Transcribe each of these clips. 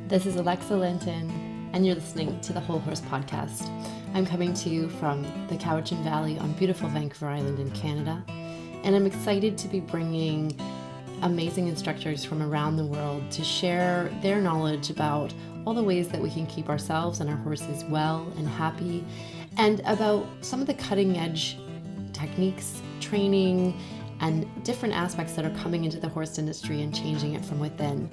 This is Alexa Linton, and you're listening to the Whole Horse Podcast. I'm coming to you from the Cowichan Valley on beautiful Vancouver Island in Canada, and I'm excited to be bringing amazing instructors from around the world to share their knowledge about all the ways that we can keep ourselves and our horses well and happy, and about some of the cutting edge techniques, training, and different aspects that are coming into the horse industry and changing it from within.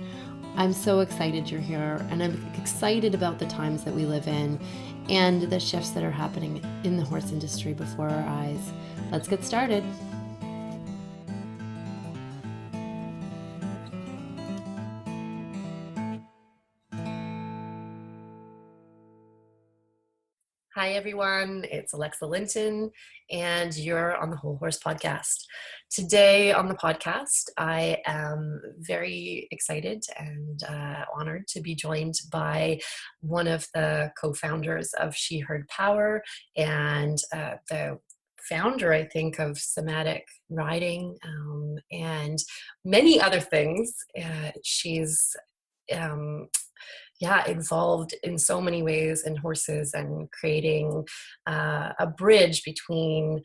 I'm so excited you're here, and I'm excited about the times that we live in and the shifts that are happening in the horse industry before our eyes. Let's get started. Hi, everyone. It's Alexa Linton, and you're on the Whole Horse Podcast. Today on the podcast, I am very excited and honored to be joined by one of the co-founders of SheHerdPower and the founder, I think, of Somatic Riding and many other things. She's involved in so many ways in horses and creating a bridge between,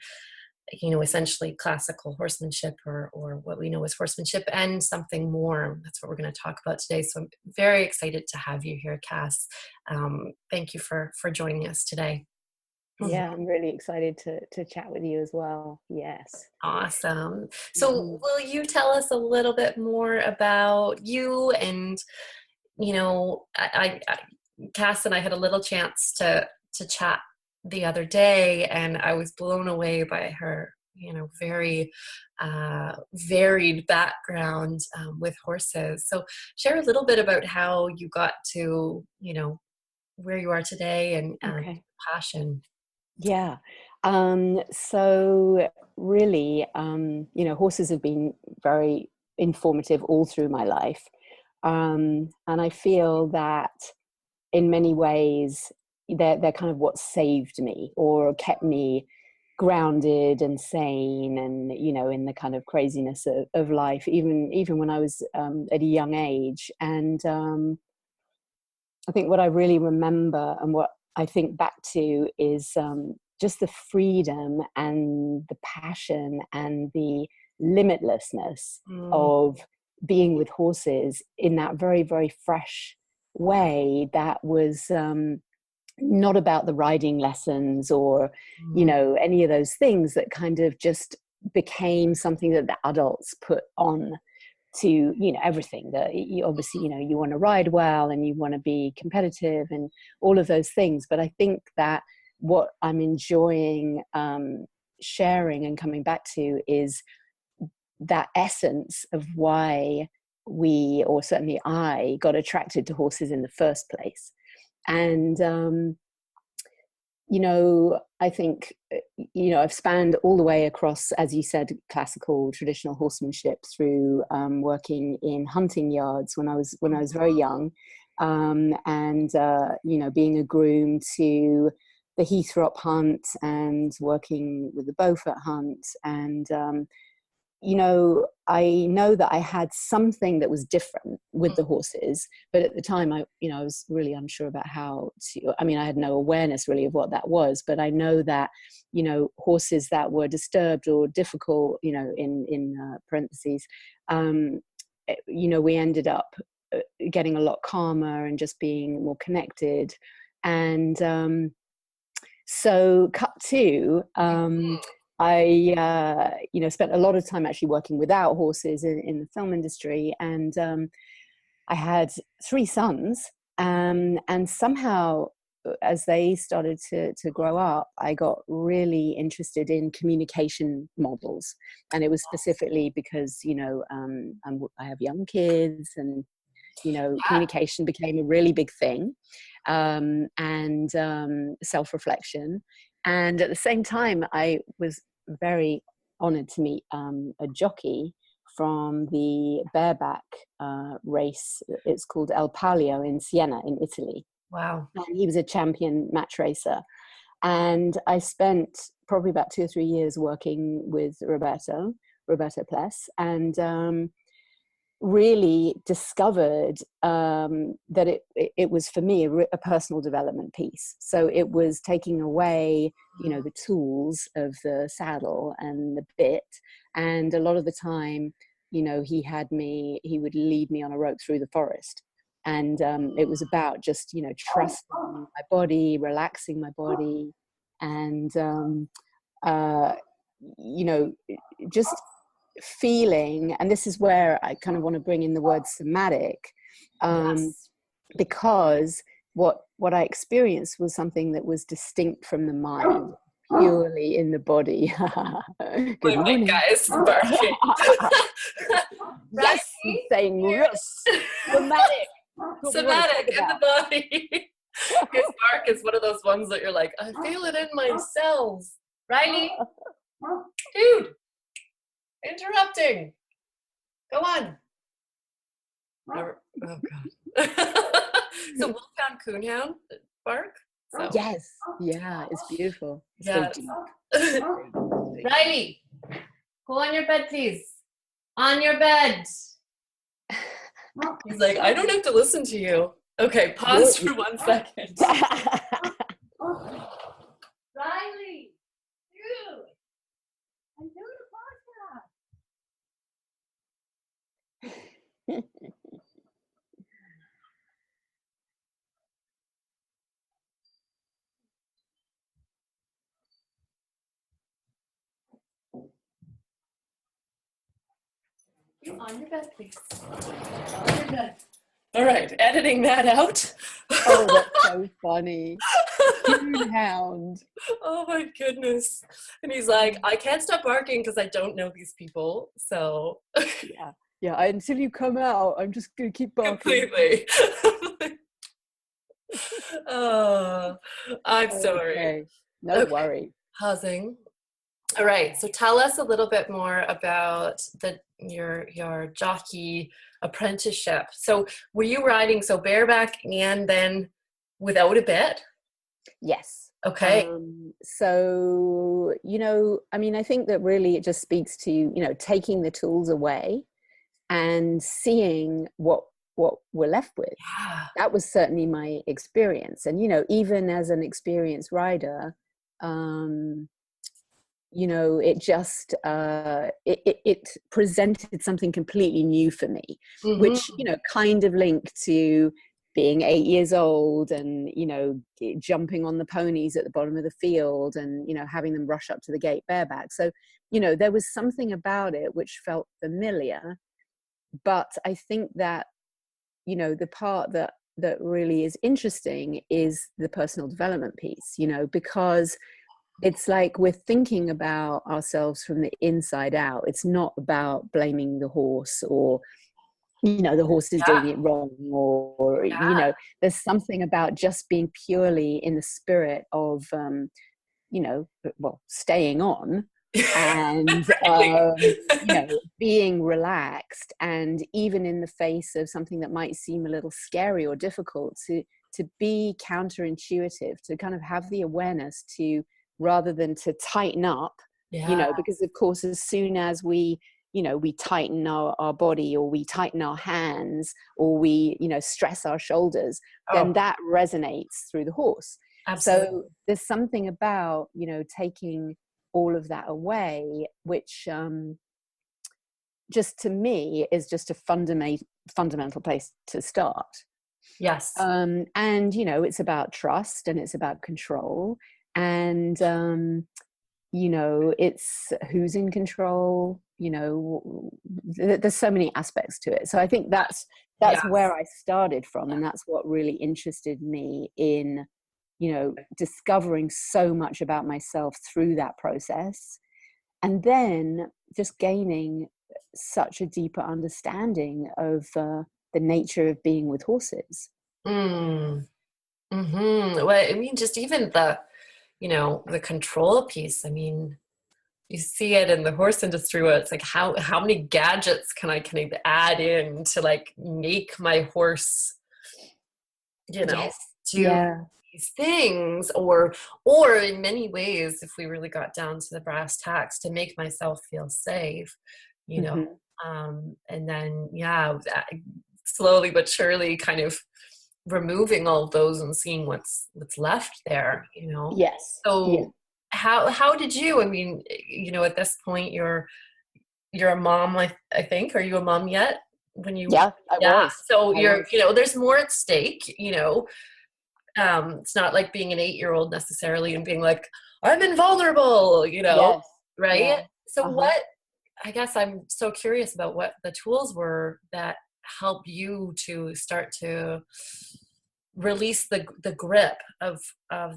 essentially classical horsemanship or what we know as horsemanship and something more. That's what we're going to talk about today. So I'm very excited to have you here, Cass. Thank you for joining us today. Yeah, I'm really excited to chat with you as well. Yes. Awesome. So will you tell us a little bit more about you? And Cass and I had a little chance to chat the other day, and I was blown away by her, very varied background with horses. So share a little bit about how you got to, where you are today and passion. Yeah. So really, horses have been very informative all through my life. And I feel that in many ways they're kind of what saved me or kept me grounded and sane and, in the kind of craziness of life, even when I was at a young age. And I think what I really remember and what I think back to is just the freedom and the passion and the limitlessness of being with horses in that very, very fresh way that was not about the riding lessons or, any of those things that kind of just became something that the adults put on to, everything that you obviously, you want to ride well and you want to be competitive and all of those things. But I think that what I'm enjoying sharing and coming back to is that essence of why we, or certainly I, got attracted to horses in the first place. And, I think, I've spanned all the way across, as you said, classical, traditional horsemanship through working in hunting yards when I was very young, and being a groom to the Heathrop hunt and working with the Beaufort hunt. And, I know that I had something that was different with the horses, but at the time I was really unsure about how to, I had no awareness really of what that was, but I know that, horses that were disturbed or difficult, in parentheses, we ended up getting a lot calmer and just being more connected. And so cut to, I, spent a lot of time actually working without horses in the film industry. And I had 3 sons. And somehow, as they started to grow up, I got really interested in communication models. And it was specifically because, I have young kids and, communication became a really big thing, and self-reflection. And at the same time, I was very honored to meet a jockey from the bareback race. It's called El Palio in Siena in Italy. Wow. And he was a champion match racer. And I spent probably about 2 or 3 years working with Roberto Pless. And really discovered that it was for me a personal development piece. So it was taking away, the tools of the saddle and the bit, and a lot of the time, he would lead me on a rope through the forest, and it was about just trusting my body, relaxing my body, and just feeling. And this is where I kind of want to bring in the word somatic, because what I experienced was something that was distinct from the mind, purely in the body. Good morning, guys. Barking. Yes, saying yes, somatic in the body. His bark is one of those ones that you're like, I feel it in my cells. Riley, dude, interrupting. Go on. Oh God. So wolfhound, coonhound bark. So. Yes, yeah, it's beautiful. Yeah. So deep. Riley, go on your bed, please. On your bed. He's like, I don't have to listen to you. Okay, pause for 1 second. Riley, dude, I'm doing a podcast. On your bed, please. On your bed. All right, editing that out. Oh, that's so funny. Hound. Oh my goodness. And he's like, I can't stop barking because I don't know these people. So yeah. Until you come out, I'm just gonna keep barking. Completely. Oh, I'm sorry. Okay. No worry. Pausing. All right. So tell us a little bit more about your jockey apprenticeship. So were you riding bareback and then without a bit? Yes. Okay. So, I think that really it just speaks to, taking the tools away and seeing what we're left with. Yeah. That was certainly my experience. And, even as an experienced rider, it just it presented something completely new for me, which kind of linked to being 8 years old and jumping on the ponies at the bottom of the field and having them rush up to the gate bareback. So there was something about it which felt familiar, but I think that the part that really is interesting is the personal development piece, because it's like we're thinking about ourselves from the inside out. It's not about blaming the horse or, the horse is doing it wrong or there's something about just being purely in the spirit of, staying on and, being relaxed. And even in the face of something that might seem a little scary or difficult, to be counterintuitive, to kind of have the awareness to, rather than to tighten up, because of course, as soon as we tighten our body or we tighten our hands or we, stress our shoulders, then that resonates through the horse. Absolutely. So there's something about, taking all of that away, which just to me is just a fundamental place to start. Yes. And, it's about trust and it's about control. And, it's who's in control, there's so many aspects to it. So I think that's where I started from. And that's what really interested me in, discovering so much about myself through that process. And then just gaining such a deeper understanding of the nature of being with horses. Well, I mean, just even the control piece. I mean, you see it in the horse industry where it's like, how many gadgets can I add in to make my horse, do these things, or in many ways, if we really got down to the brass tacks, to make myself feel safe, And then, slowly but surely kind of removing all of those and seeing what's left there, Yes. So Yeah. how did you, I mean, at this point you're a mom, I think. Are you a mom yet? I was. So I was. there's more at stake, it's not like being an 8-year-old necessarily and being like, I'm invulnerable, Yes. right? Yeah. So what, I guess I'm so curious about what the tools were that helped you to start to release the grip of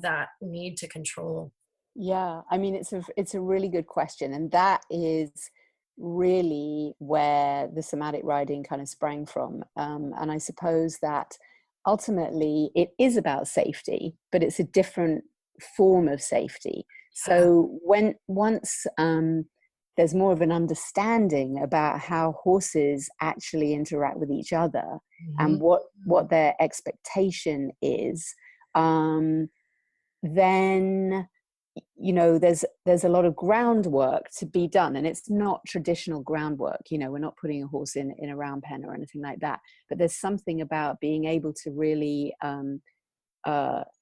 that need to control. Yeah, I mean, it's a really good question, and that is really where the somatic riding kind of sprang from. And I suppose that ultimately it is about safety, but it's a different form of safety. So once there's more of an understanding about how horses actually interact with each other and what their expectation is, then there's a lot of groundwork to be done, and it's not traditional groundwork. We're not putting a horse in a round pen or anything like that, but there's something about being able to really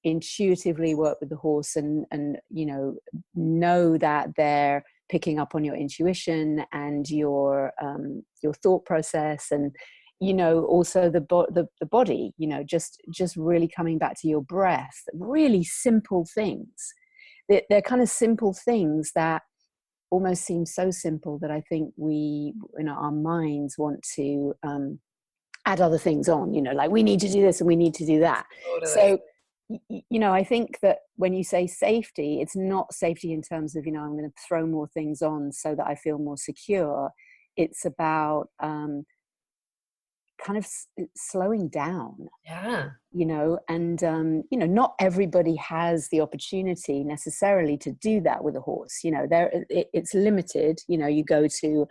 intuitively work with the horse and know that they're picking up on your intuition and your thought process, and also the body, just really coming back to your breath. Really simple things. They're kind of simple things that almost seem so simple that I think we, our minds want to add other things on, like we need to do this and we need to do that. Totally. So, I think that when you say safety, it's not safety in terms of, I'm going to throw more things on so that I feel more secure. It's about kind of slowing down. Yeah. And not everybody has the opportunity necessarily to do that with a horse. It's limited. You go to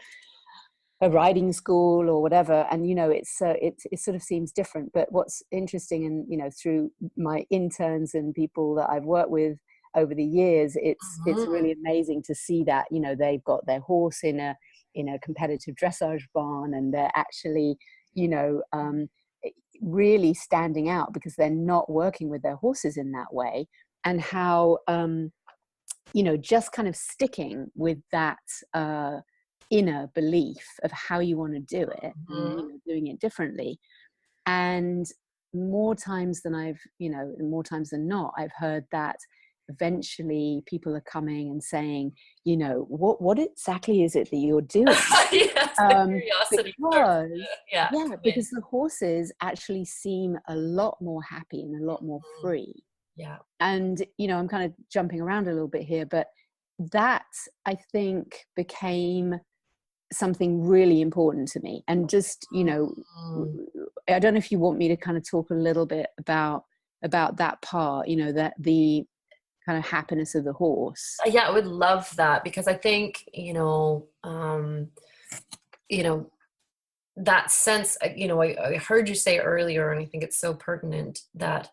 a riding school or whatever, and it sort of seems different. But what's interesting, and through my interns and people that I've worked with over the years, it's really amazing to see that they've got their horse in a competitive dressage barn, and they're actually really standing out because they're not working with their horses in that way, and how just kind of sticking with that inner belief of how you want to do it, and doing it differently. And more times than not, I've heard that eventually people are coming and saying, what exactly is it that you're doing? Because the horses actually seem a lot more happy and a lot more free. Yeah. And, I'm kind of jumping around a little bit here, but that, I think, became something really important to me. And just, I don't know if you want me to kind of talk a little bit about that part, that the kind of happiness of the horse. Yeah, I would love that, because I think, that sense, I heard you say earlier, and I think it's so pertinent, that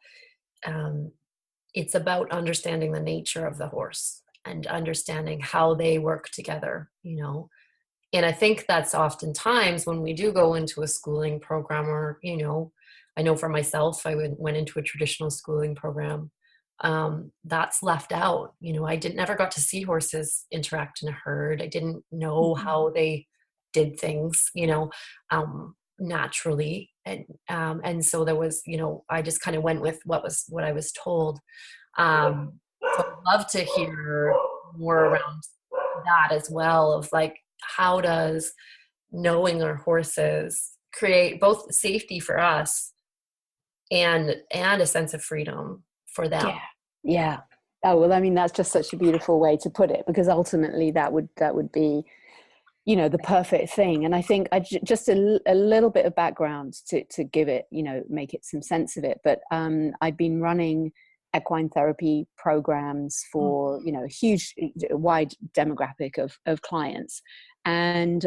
it's about understanding the nature of the horse and understanding how they work together, and I think that's oftentimes when we do go into a schooling program, or, I know for myself, I went into a traditional schooling program, that's left out. I never got to see horses interact in a herd. I didn't know how they did things, naturally. And so there was, I just kind of went with what I was told. So I'd love to hear more around that as well, of like, how does knowing our horses create both safety for us and a sense of freedom for them? Yeah. Oh, well, I mean, that's just such a beautiful way to put it, because ultimately that would be, the perfect thing. And I think just a little bit of background to give it, make it some sense of it. But I've been running equine therapy programs for, a huge, wide demographic of clients. And,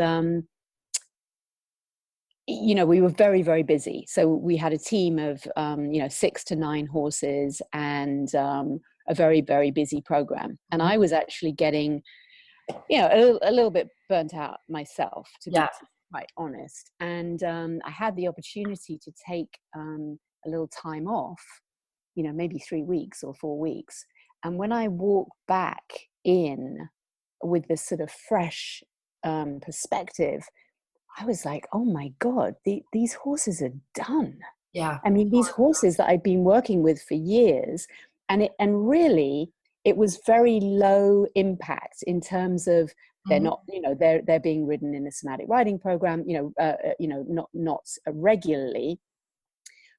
we were very, very busy. So we had a team of, 6 to 9 horses, and a very, very busy program. And I was actually getting, a little bit burnt out myself, to quite honest. And I had the opportunity to take a little time off, you know, maybe 3 weeks or 4 weeks. And when I walked back in with this sort of fresh perspective, I was like, oh my God, these horses are done. Yeah. I mean, these horses that I've been working with for years, and really, it was very low impact in terms of they're not, you know, they're being ridden in a somatic riding program, you know, not regularly,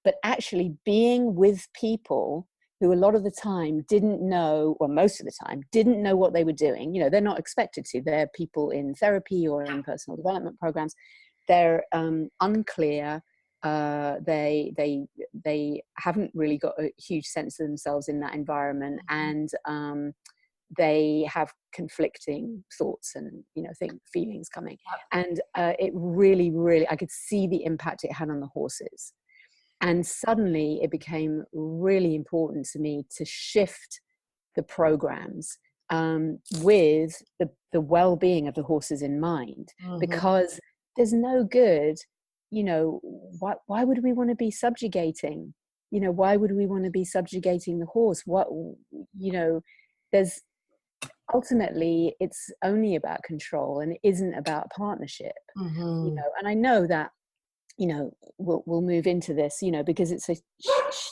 but actually being with people who a lot of the time didn't know, or most of the time didn't know what they were doing. You know, they're not expected to. They're people in therapy or in personal development programs. They're unclear. They haven't really got a huge sense of themselves in that environment, and they have conflicting thoughts and, you know, feelings coming. And it really, I could see the impact it had on the horses. And suddenly it became really important to me to shift the programs with the well-being of the horses in mind, because there's no good, you know, why would we want to be subjugating? You know, why would we want to be subjugating the horse? What, you know, there's ultimately, it's only about control and it isn't about partnership. You know, and I know that, you know, we'll move into this, you know, because it's a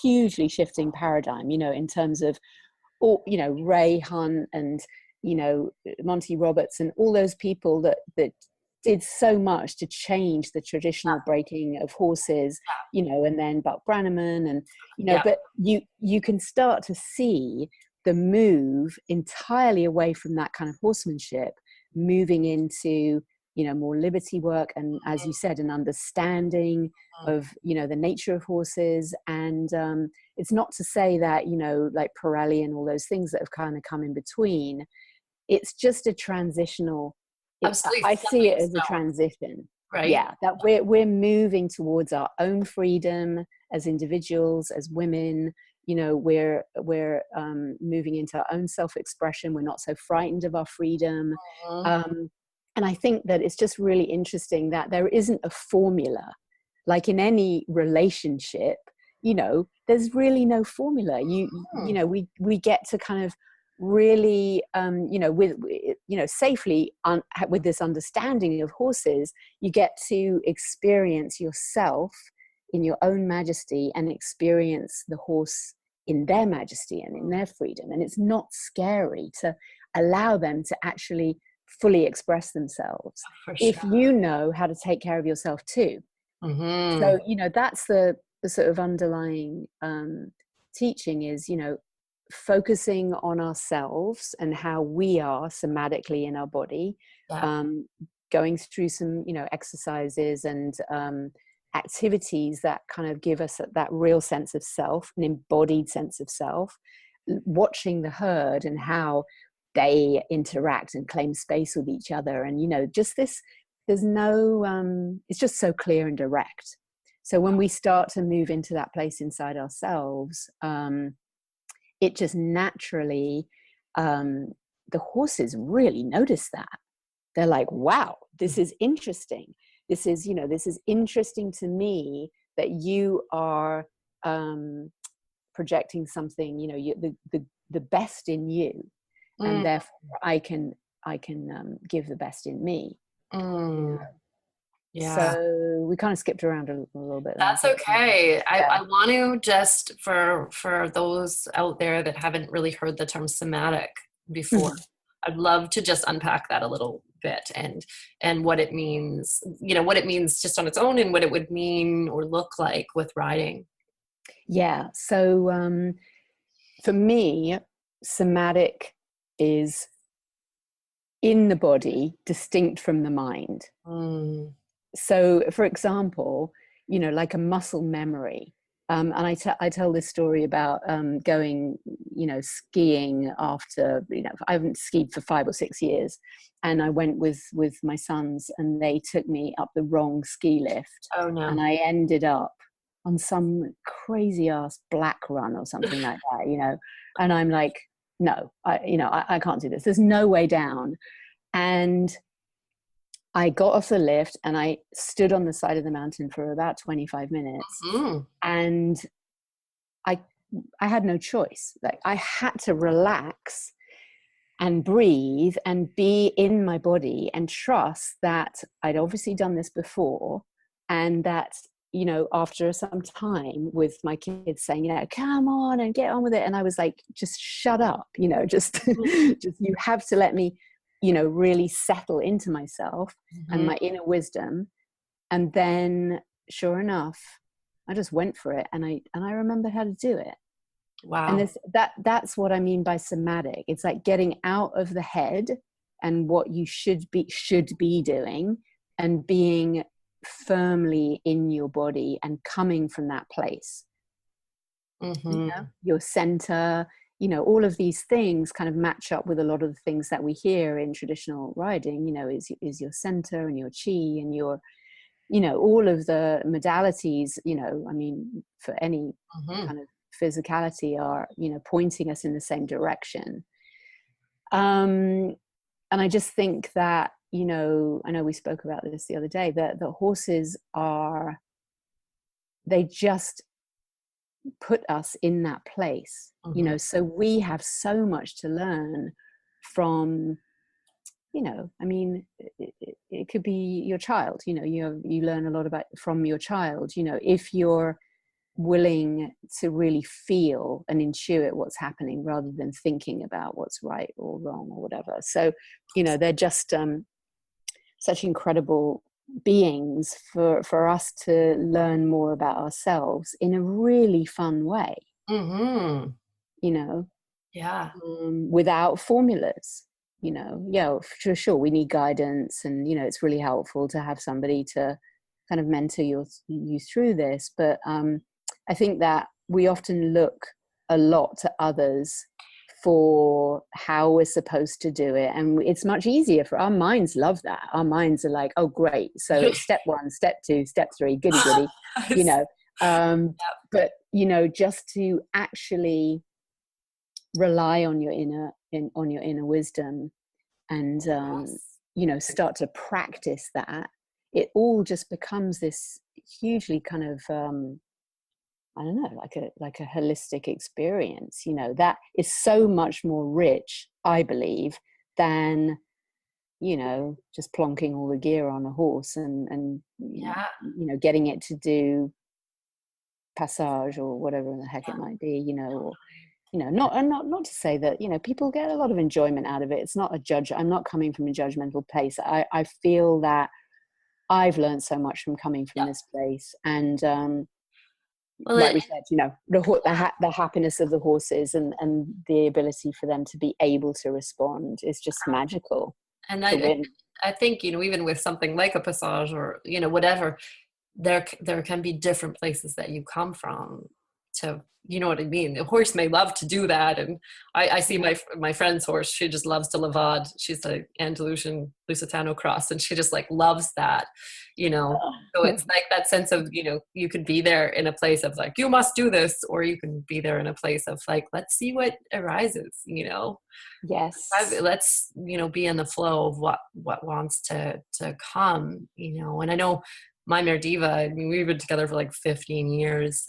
hugely shifting paradigm, you know, in terms of, all, you know, Ray Hunt and, you know, Monty Roberts and all those people that did so much to change the traditional breaking of horses, you know, and then Buck Brannaman and, you know, but you can start to see the move entirely away from that kind of horsemanship, moving into, you know, more liberty work. And as you said, an understanding of, you know, the nature of horses. And it's not to say that, you know, like Pirelli and all those things that have kind of come in between, it's just a transitional, I see it as a transition, right? Yeah, that we're moving towards our own freedom as individuals, as women. You know, we're moving into our own self-expression. We're not so frightened of our freedom. And I think that it's just really interesting that there isn't a formula. Like in any relationship, you know, there's really no formula. You know, we get to kind of really, you know, with, you know, safely with this understanding of horses, you get to experience yourself in your own majesty and experience the horse in their majesty and in their freedom. And it's not scary to allow them to actually fully express themselves, if you know how to take care of yourself too. So, you know, that's the sort of underlying teaching is, you know, focusing on ourselves and how we are somatically in our body, going through some, you know, exercises and activities that kind of give us that real sense of self, an embodied sense of self, watching the herd and how they interact and claim space with each other. And, you know, just this, there's no, it's just so clear and direct. So when we start to move into that place inside ourselves, it just naturally, the horses really notice that. They're like, wow, this is interesting. This is, you know, this is interesting to me that you are projecting something, you know, the best in you. And therefore I can give the best in me. Yeah. So we kind of skipped around a little bit. That's okay. I want to just, for those out there that haven't really heard the term somatic before, I'd love to just unpack that a little bit and what it means, you know, what it means just on its own and what it would mean or look like with riding. Yeah. So for me, somatic is in the body, distinct from the mind. So, for example, you know, like a muscle memory. And I tell this story about going, you know, skiing after, you know, I haven't skied for 5 or 6 years. And I went with my sons and they took me up the wrong ski lift. Oh, no. And I ended up on some crazy ass black run or something like that, you know. And I'm like, no, I can't do this. There's no way down. And I got off the lift and I stood on the side of the mountain for about 25 minutes. Mm-hmm. And I had no choice. Like, I had to relax and breathe and be in my body and trust that I'd obviously done this before, and that, you know, after some time with my kids saying, you know, come on and get on with it, and I was like, just shut up, you know, just you have to let me, you know, really settle into myself and my inner wisdom. And then sure enough, I just went for it, and I remembered how to do it. Wow. And that's what I mean by somatic. It's like getting out of the head and what you should be doing, and being firmly in your body and coming from that place. You know, your center, you know, all of these things kind of match up with a lot of the things that we hear in traditional riding, you know, is your center and your chi and your, you know, all of the modalities, you know, I mean, for any kind of physicality are, you know, pointing us in the same direction. And I just think that, you know, I know we spoke about this the other day, that the horses they just put us in that place, you know, so we have so much to learn from, you know, I mean, it could be your child, you know, you learn a lot about from your child, you know, if you're willing to really feel and intuit what's happening rather than thinking about what's right or wrong or whatever. So, you know, they're just such incredible beings for us to learn more about ourselves in a really fun way. You know, without formulas. You know, yeah, for sure we need guidance, and you know, it's really helpful to have somebody to kind of mentor you through this. But I think that we often look a lot to others for how we're supposed to do it, and it's much easier for our minds. Love that. Our minds are like, oh great, so it's step 1, step 2, step 3, goody you know. But you know, just to actually rely on your inner wisdom, and you know, start to practice that, it all just becomes this hugely kind of I don't know, like a holistic experience, you know, that is so much more rich, I believe, than, you know, just plonking all the gear on a horse and you know, getting it to do passage or whatever the heck it might be, you know, or, you know, not to say that, you know, people get a lot of enjoyment out of it. It's not a judge. I'm not coming from a judgmental place. I feel that I've learned so much from coming from this place, and like we said, you know, the happiness of the horses and the ability for them to be able to respond is just magical. And I think, you know, even with something like a passage or, you know, whatever, there can be different places that you come from to, you know what I mean? The horse may love to do that. And I see my friend's horse, she just loves to levad. She's an Andalusian Lusitano cross, and she just like loves that, you know. So it's like that sense of, you know, you could be there in a place of like, you must do this, or you can be there in a place of like, let's see what arises, you know. Yes. Let's, you know, be in the flow of what wants to come, you know. And I know my mare Diva, I mean, we've been together for like 15 years.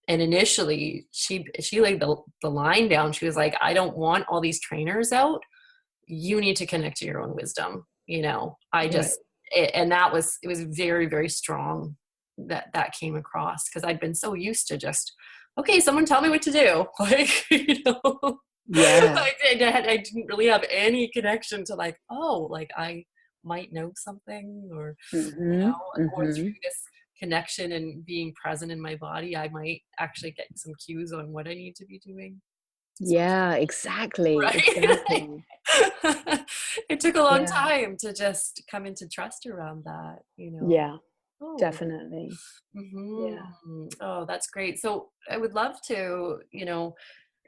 And initially she laid the line down. She was like, I don't want all these trainers out. You need to connect to your own wisdom. You know, and it was very, very strong that came across, because I'd been so used to just, okay, someone tell me what to do. Like, you know, I didn't really have any connection to like, oh, like I might know something, or, you know, or through this connection and being present in my body, I might actually get some cues on what I need to be doing. Yeah, exactly. Right? Exactly. It took a long time to just come into trust around that, you know. Yeah, definitely. Yeah. Oh, that's great. So I would love to, you know,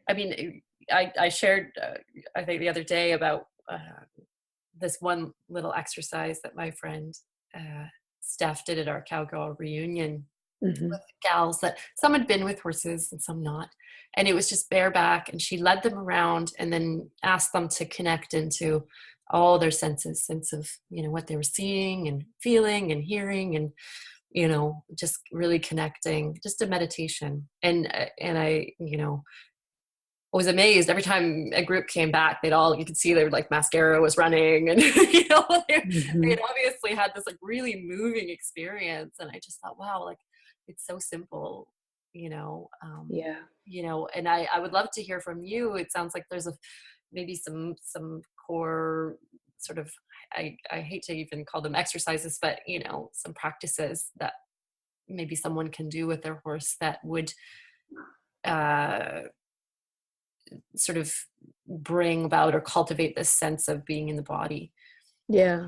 I mean, I shared, I think the other day about this one little exercise that my friend Steph did at our cowgirl reunion with gals, that some had been with horses and some not, and it was just bareback, and she led them around and then asked them to connect into all their senses, sense of, you know, what they were seeing and feeling and hearing, and, you know, just really connecting, just a meditation. And I, you know, was amazed every time a group came back, you could see their like mascara was running, and you know, they had obviously had this like really moving experience. And I just thought, wow, like it's so simple, you know. You know, and I would love to hear from you. It sounds like there's maybe some core sort of, I hate to even call them exercises, but you know, some practices that maybe someone can do with their horse that would sort of bring about or cultivate this sense of being in the body. Yeah.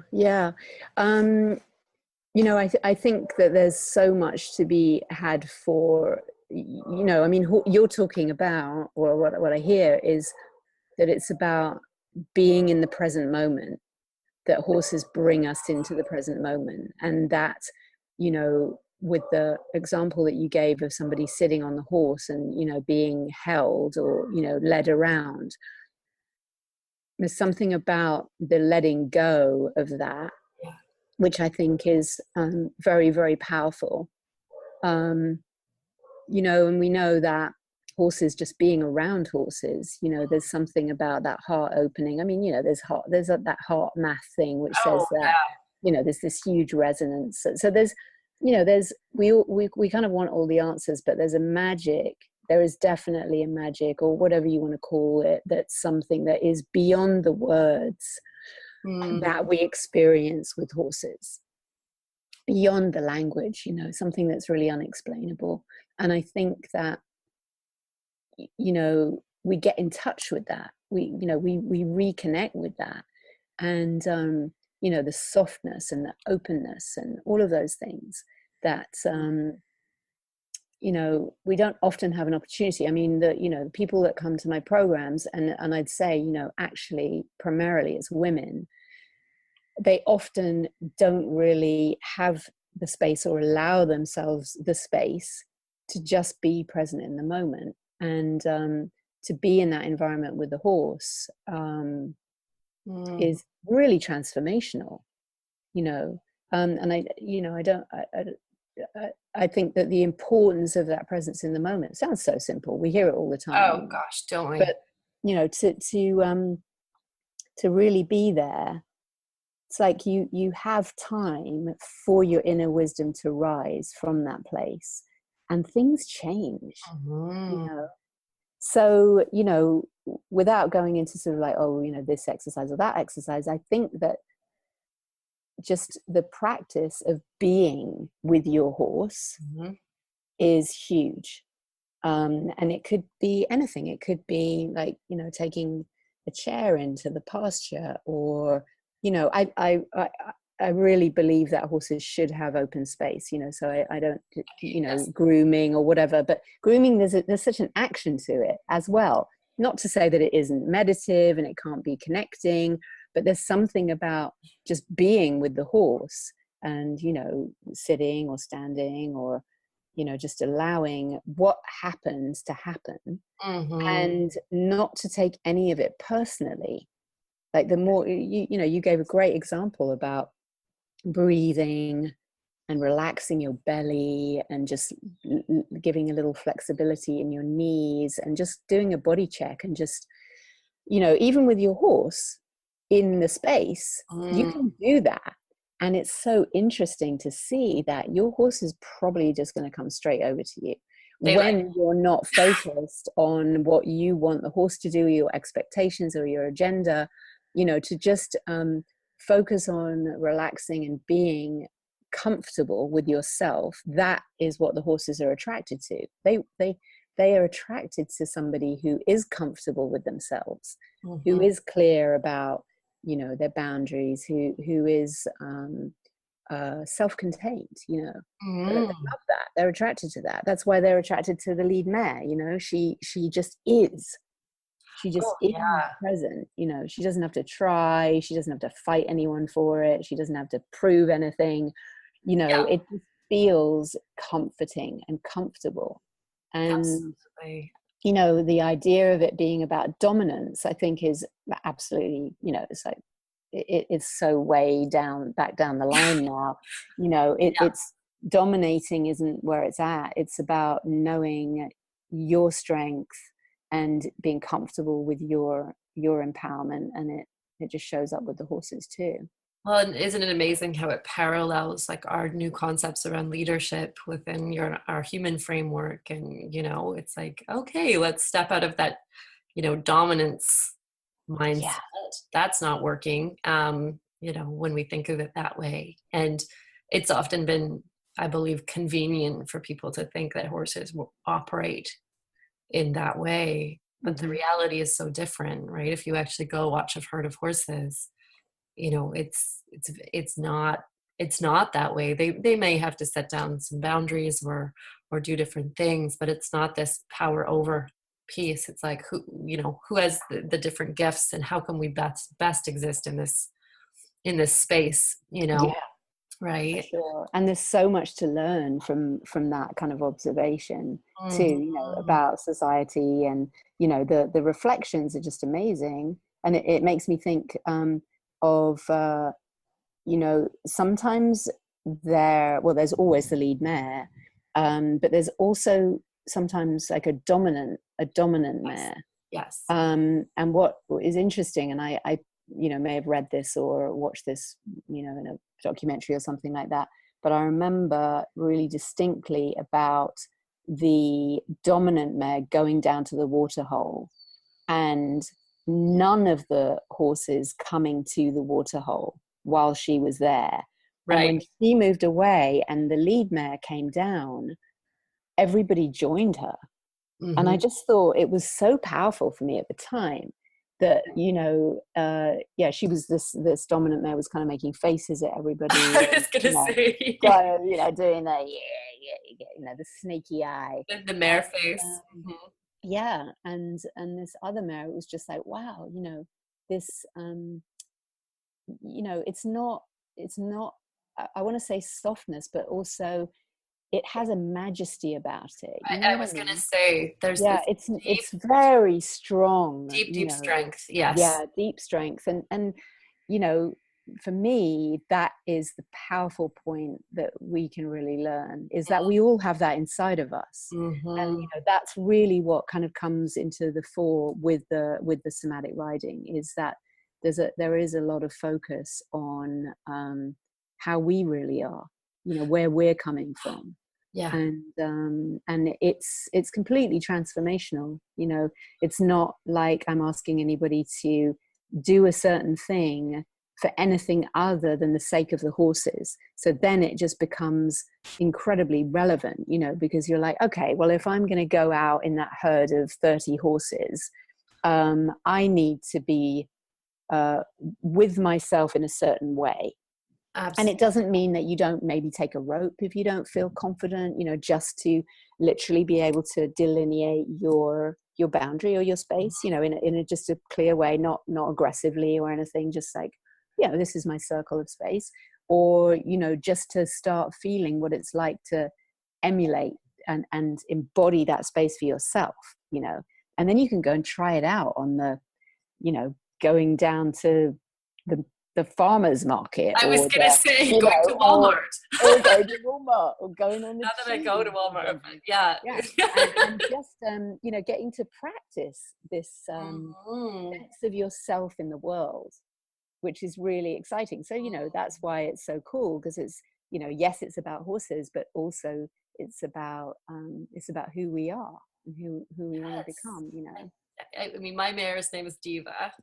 You know, I think that there's so much to be had for, you know, I mean, you're talking about, or what I hear is that it's about being in the present moment, that horses bring us into the present moment. And that, you know, with the example that you gave of somebody sitting on the horse and, you know, being held or, you know, led around, there's something about the letting go of that, which I think is very, very powerful. You know, and we know that horses, just being around horses, you know, there's something about that heart opening. I mean, you know, there's that heart math thing which says that, you know, there's this huge resonance. So there's, you know, we kind of want all the answers, but there's a magic. There is definitely a magic, or whatever you want to call it, that's something that is beyond the words that we experience with horses, beyond the language, you know, something that's really unexplainable. And I think that, you know, we get in touch with that. We reconnect with that. And, you know, the softness and the openness and all of those things that, you know, we don't often have an opportunity. I mean, you know, the people that come to my programs, and I'd say, you know, actually primarily it's women, they often don't really have the space or allow themselves the space to just be present in the moment, and to be in that environment with the horse is really transformational, you know. And I think that the importance of that presence in the moment sounds so simple. We hear it all the time. Oh gosh, don't we? But, you know, to really be there, it's like you have time for your inner wisdom to rise from that place, and things change, you know. So, you know, without going into sort of like, oh, you know, this exercise or that exercise, I think that just the practice of being with your horse is huge. And it could be anything. It could be like, you know, taking a chair into the pasture, or, you know, I really believe that horses should have open space, you know, so I don't, you know, grooming or whatever, but grooming, there's such an action to it as well. Not to say that it isn't meditative and it can't be connecting, but there's something about just being with the horse and, you know, sitting or standing, or, you know, just allowing what happens to happen, and not to take any of it personally. Like the more, you know, you gave a great example about breathing and relaxing your belly and just giving a little flexibility in your knees and just doing a body check, and just, you know, even with your horse in the space, you can do that. And it's so interesting to see that your horse is probably just going to come straight over to you when you're not focused on what you want the horse to do, your expectations or your agenda, you know, to just focus on relaxing and being comfortable with yourself. That is what the horses are attracted to. They are attracted to somebody who is comfortable with themselves, who is clear about, you know, their boundaries, who is self-contained, you know. They love that. They're attracted to that. That's why they're attracted to the lead mare, you know. She just is. She just is present, you know. She doesn't have to try. She doesn't have to fight anyone for it. She doesn't have to prove anything, you know. It just feels comforting and comfortable. And you know, the idea of it being about dominance, I think, is absolutely, you know, it's like it's so way back down the line now. You know, it's dominating isn't where it's at. It's about knowing your strength and being comfortable with your empowerment, and it just shows up with the horses too. Well, and isn't it amazing how it parallels like our new concepts around leadership within our human framework? And, you know, it's like, okay, let's step out of that, you know, dominance mindset. Yeah. That's not working, you know, when we think of it that way. And it's often been, I believe, convenient for people to think that horses will operate in that way. But the reality is so different, right? If you actually go watch a herd of horses, you know, it's not that way. They may have to set down some boundaries or do different things, but it's not this power over piece. It's like, who has the different gifts, and how can we best exist in this space, you know? Yeah. Right. Sure. And there's so much to learn from that kind of observation too, you know, about society, and, you know, the reflections are just amazing. And it makes me think of, you know, sometimes there's always the lead mare, but there's also sometimes like a dominant mare. Yes. And what is interesting, and I you know, may have read this or watched this, you know, in a documentary or something like that, but I remember really distinctly about the dominant mare going down to the waterhole and none of the horses coming to the waterhole while she was there. Right. And when she moved away and the lead mare came down, everybody joined her. Mm-hmm. And I just thought it was so powerful for me at the time that, you know, she was this dominant mare was kind of making faces at everybody. I was going to say. Kind of, you know, doing the, you know, the sneaky eye. The mare face. Yeah. And this other mare, it was just like, wow, you know, this, you know, it's not, I want to say softness, but also it has a majesty about it. I was going to say, there's it's very strong. Deep strength. Yes. Yeah, deep strength. And, you know, for me, that is the powerful point that we can really learn, is that we all have that inside of us. And, you know, that's really what kind of comes into the fore with the somatic riding, is that there is a lot of focus on how we really are, you know, where we're coming from. Yeah. And it's completely transformational. You know, it's not like I'm asking anybody to do a certain thing for anything other than the sake of the horses. So then it just becomes incredibly relevant, you know, because you're like, okay, well, if I'm going to go out in that herd of 30 horses, I need to be with myself in a certain way. Absolutely. And it doesn't mean that you don't maybe take a rope if you don't feel confident, you know, just to literally be able to delineate your boundary or your space, you know, in a just a clear way, not aggressively or anything, just like, you know, this is my circle of space. Or, you know, just to start feeling what it's like to emulate and embody that space for yourself, you know. And then you can go and try it out on the, you know, going down to the farmer's market. I was going to say, going to Walmart. Or going to Walmart, or going on the Not that I go to Walmart, but yeah. And just, you know, getting to practice this sense of yourself in the world, which is really exciting. So, you know, that's why it's so cool, because it's, you know, yes, it's about horses, but also it's about who we are and who we want to become, you know. I mean, my mare's name is Diva.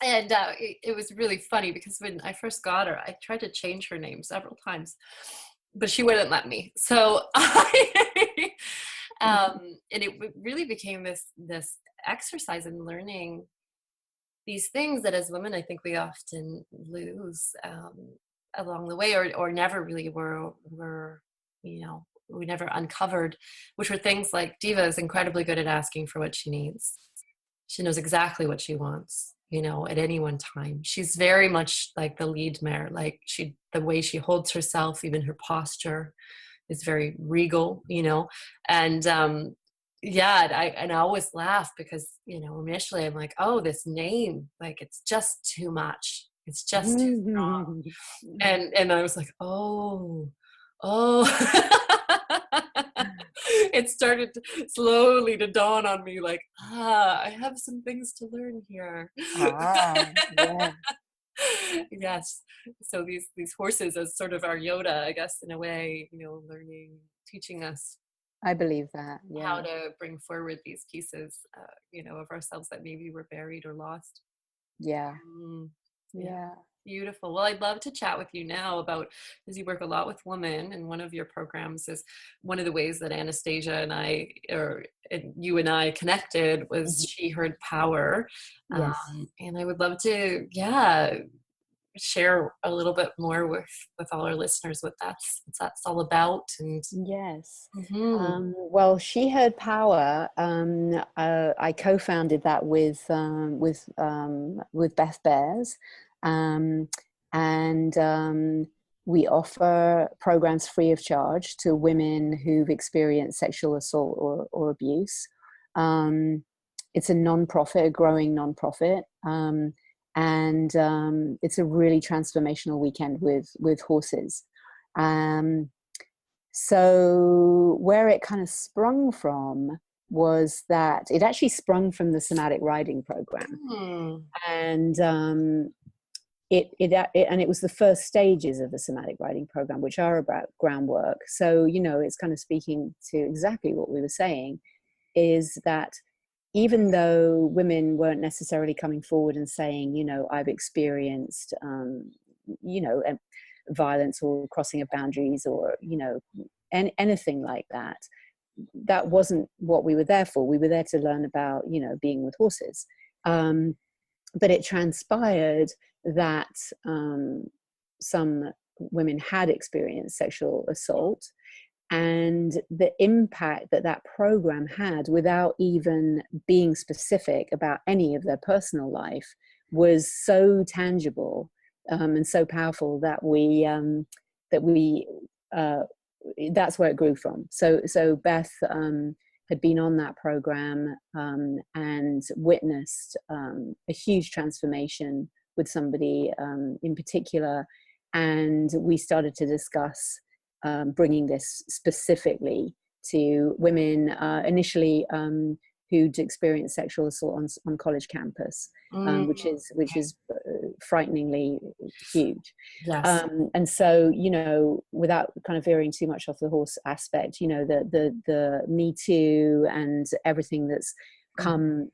And it was really funny because when I first got her, I tried to change her name several times, but she wouldn't let me. So and it really became this exercise in learning these things that as women, I think we often lose along the way, or never really were, you know, we never uncovered, which were things like Diva is incredibly good at asking for what she needs. She knows exactly what she wants, you know, at any one time. She's very much like the lead mare. Like the way she holds herself, even her posture is very regal, you know. And yeah, and I always laugh because, initially I'm like, oh, this name, like, it's just too much. It's just too strong. And I was like, oh. It started slowly to dawn on me, like, I have some things to learn here. Yeah. Yes. So these horses as sort of our Yoda, I guess, in a way, learning, teaching us I believe that. how Yeah. to bring forward these pieces, of ourselves that maybe were buried or lost. Yeah. Mm, yeah. Yeah. Beautiful. Well, I'd love to chat with you now about, because you work a lot with women, and one of your programs is one of the ways that Anastasia and you and I connected was SheHerdPower. Yes. And I would love to, share a little bit more with all our listeners what that's all about. And Yes. Mhm. Well, SheHerdPower. I co-founded that with Beth Behrs, um, and we offer programs free of charge to women who've experienced sexual assault or abuse. It's a non-profit, a growing non-profit. And it's a really transformational weekend with horses. So where it kind of sprung from was that it actually sprung from the Somatic Riding Program, and it was the first stages of the Somatic Riding Program, which are about groundwork. So it's kind of speaking to exactly what we were saying, is that even though women weren't necessarily coming forward and saying, I've experienced, violence or crossing of boundaries or, anything like that, that wasn't what we were there for. We were there to learn about, being with horses. But it transpired that some women had experienced sexual assault, and the impact that program had, without even being specific about any of their personal life, was so tangible and so powerful that that's where it grew from. So Beth had been on that program and witnessed a huge transformation with somebody in particular, and we started to discuss bringing this specifically to women initially who'd experienced sexual assault on college campus, which is frighteningly huge. Yes. And so, without kind of veering too much off the horse aspect, the Me Too and everything that's come,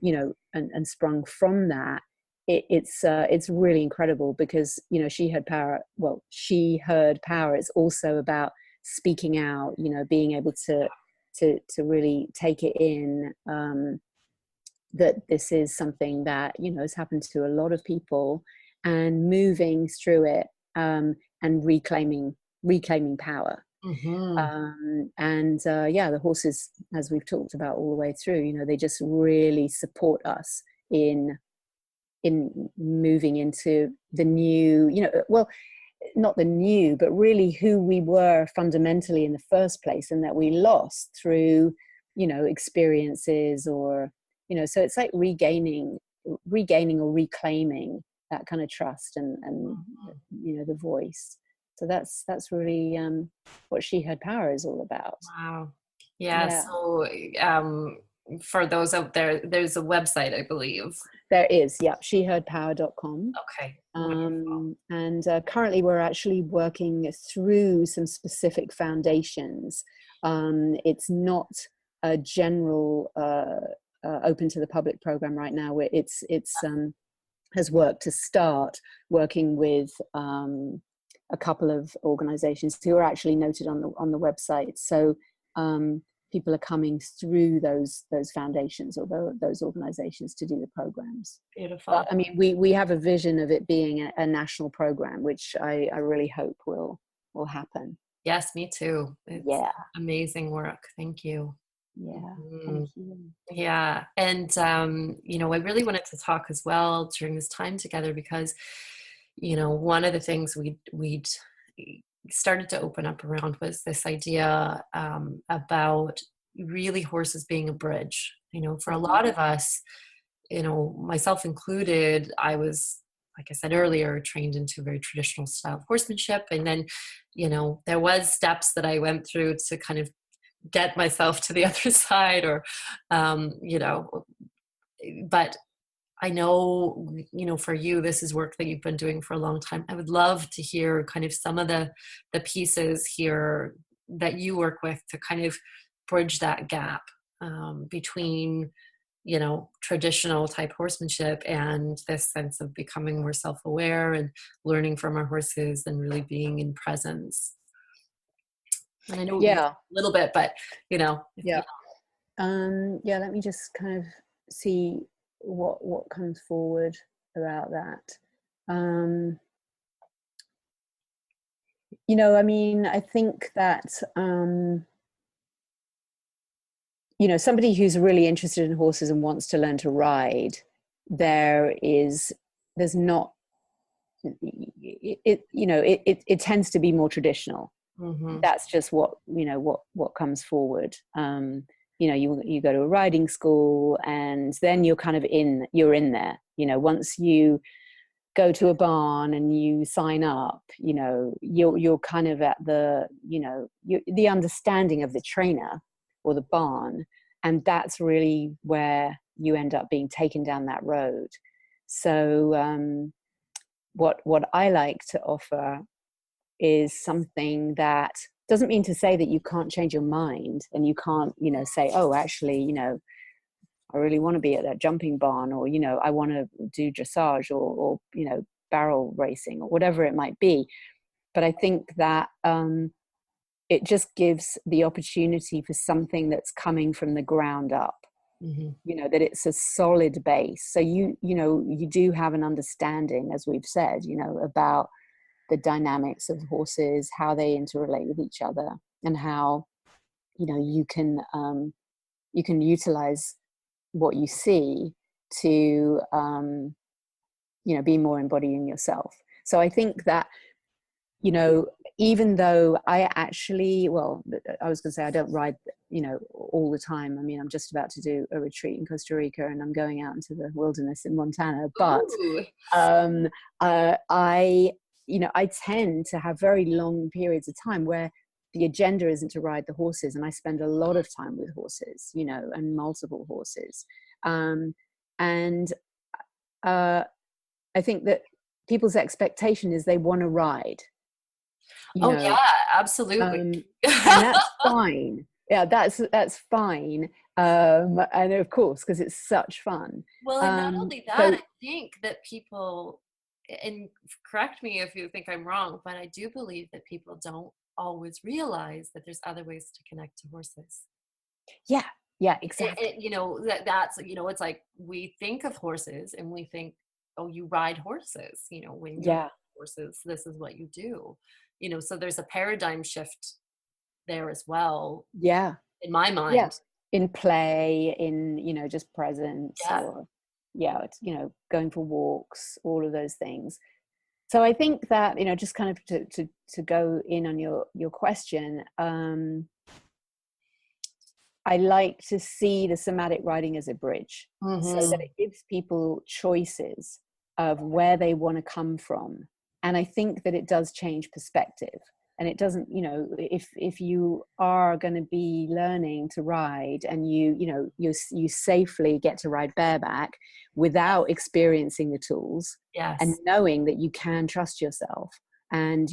and sprung from that. It's really incredible because SheHerdPower is also about speaking out, being able to really take it in, that this is something that has happened to a lot of people, and moving through it, and reclaiming power. The horses, as we've talked about all the way through, they just really support us in moving into the new, not the new, but really who we were fundamentally in the first place, and that we lost through, experiences or, so it's like regaining or reclaiming that kind of trust and the voice. So that's really what SheHerdPower is all about. Wow. Yeah. So for those out there, there's a website, I believe. There is, yeah, SheHerdPower.com. Okay. And currently we're actually working through some specific foundations. It's not a general open to the public program right now, where it's has worked to start working with a couple of organizations who are actually noted on the website. So people are coming through those foundations or those organizations to do the programs. Beautiful. But I mean, we have a vision of it being a national program, which I really hope will happen. Yes, me too. It's amazing work. Thank you. Yeah, thank you. Yeah. And, I really wanted to talk as well during this time together because, one of the things we'd started to open up around was this idea about really horses being a bridge. For a lot of us, myself included, I was, like I said earlier, trained into a very traditional style of horsemanship. And then, there was steps that I went through to kind of get myself to the other side, or, but I know, for you, this is work that you've been doing for a long time. I would love to hear kind of some of the pieces here that you work with to kind of bridge that gap between, traditional type horsemanship and this sense of becoming more self-aware and learning from our horses and really being in presence. And I know a little bit, but, Yeah. Let me just kind of see what comes forward about that. I think that somebody who's really interested in horses and wants to learn to ride, there's not it tends to be more traditional. Mm-hmm. That's just what comes forward. You go to a riding school, and then you're kind of in there. Once you go to a barn and you sign up, you're kind of at the the understanding of the trainer or the barn, and that's really where you end up being taken down that road. So what I like to offer is something that doesn't mean to say that you can't change your mind and you can't, say, oh, actually, I really want to be at that jumping barn, or, I want to do dressage or barrel racing or whatever it might be. But I think that it just gives the opportunity for something that's coming from the ground up, mm-hmm. That it's a solid base. So you do have an understanding, as we've said, about the dynamics of horses, how they interrelate with each other, and how you can utilize what you see to be more embodying yourself. So I think that even though I was going to say I don't ride all the time. I mean, I'm just about to do a retreat in Costa Rica, and I'm going out into the wilderness in Montana, but I tend to have very long periods of time where the agenda isn't to ride the horses, and I spend a lot of time with horses, and multiple horses. And I think that people's expectation is they want to ride. Yeah, absolutely. And that's fine. Yeah, that's fine. And of course, because it's such fun. Well, and not only that, I think that people, and correct me if you think I'm wrong, but I do believe that people don't always realize that there's other ways to connect to horses. Yeah, exactly. That's it's like we think of horses and we think, oh, you ride horses, when you ride horses, this is what you do, so there's a paradigm shift there as well. Yeah. In my mind. Yeah. In play, in, just presence, or it's, going for walks, all of those things. So I think that, just kind of to go in on your question, I like to see the somatic riding as a bridge, so that it gives people choices of where they want to come from. And I think that it does change perspective. And it doesn't, if you are going to be learning to ride and you safely get to ride bareback without experiencing the tools, and knowing that you can trust yourself, and,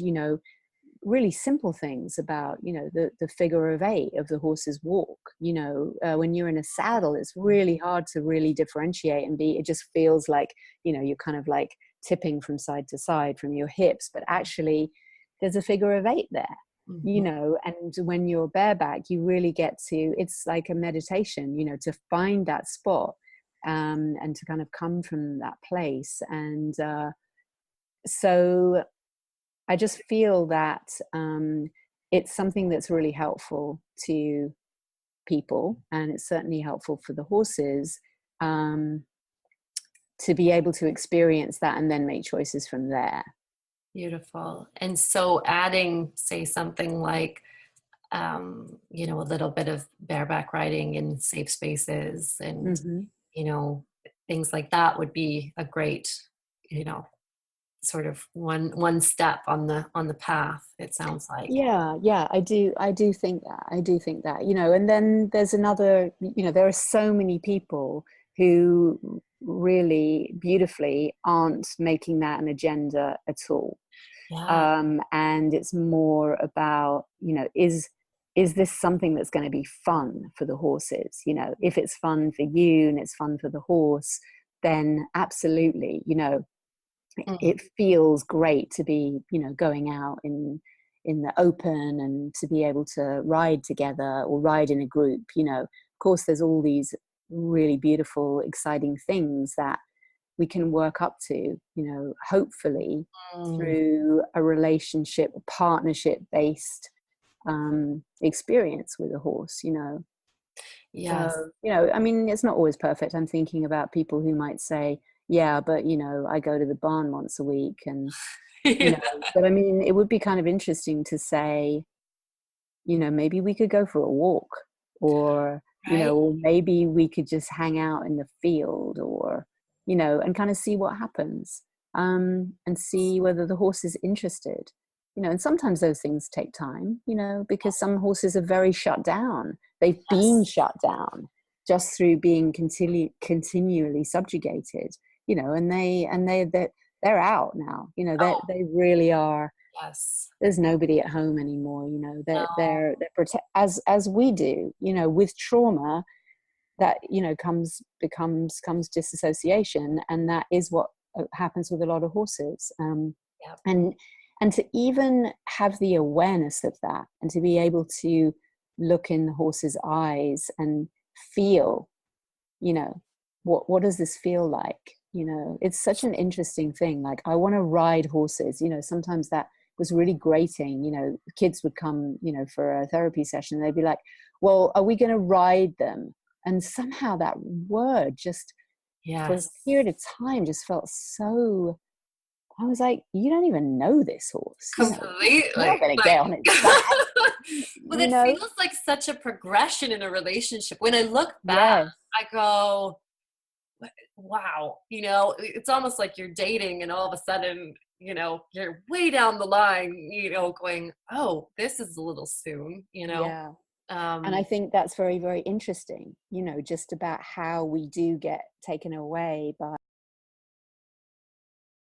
really simple things about, the figure of 8 of the horse's walk, when you're in a saddle, it's really hard to really differentiate and it just feels like, you're kind of like tipping from side to side from your hips, but actually there's a figure of 8 there, and when you're bareback, you really get to, it's like a meditation, to find that spot, and to kind of come from that place. And so I just feel that it's something that's really helpful to people, and it's certainly helpful for the horses, to be able to experience that and then make choices from there. Beautiful. And so adding, say, something like you know, a little bit of bareback riding in safe spaces, and, Mm-hmm. you know, things like that would be a great, you know, sort of one step on the path, it sounds like. Yeah, I do think that, you know. And then there's another, you know, there are so many people who really beautifully aren't making that an agenda at all. Yeah. And it's more about, you know, is this something that's going to be fun for the horses? You know, if it's fun for you and it's fun for the horse, then absolutely, you know, Mm. it feels great to be, you know, going out in the open and to be able to ride together or ride in a group. You know, of course, there's all these really beautiful, exciting things that we can work up to, you know, hopefully Mm. through a relationship, a partnership based experience with a horse, you know. Yes. So, you know, I mean, it's not always perfect. I'm thinking about people who might say, yeah, but, you know, I go to the barn once a week and, you know, but I mean, it would be kind of interesting to say, you know, maybe we could go for a walk, or, you Right. know, or maybe we could just hang out in the field, or, you know, and kind of see what happens, and see whether the horse is interested, you know. And sometimes those things take time, you know, because some horses are very shut down. They've been Yes. shut down just through being continually subjugated, you know, and they're out now, you know, Oh, they really are. yes. There's nobody at home anymore, you know. No. As we do, you know, with trauma, that, you know, comes disassociation, and that is what happens with a lot of horses. Yep. And to even have the awareness of that, and to be able to look in the horse's eyes and feel, you know, what does this feel like? You know, it's such an interesting thing. Like, I want to ride horses, you know. Sometimes that was really grating, you know. Kids would come, you know, for a therapy session, and they'd be like, well, are we going to ride them? And somehow that word just, for a Yes. period of time, just felt so, I was like, you don't even know this horse, you know, you're not Completely. going to Like, get on its back, well, you it know. feels like such a progression in a relationship. When I look back, Yes. I go, wow, you know, it's almost like you're dating and all of a sudden, you know, you're way down the line, you know, going, oh, this is a little soon, you know. Yeah. And I Um, think that's very, very interesting, you know, just about how we do get taken away by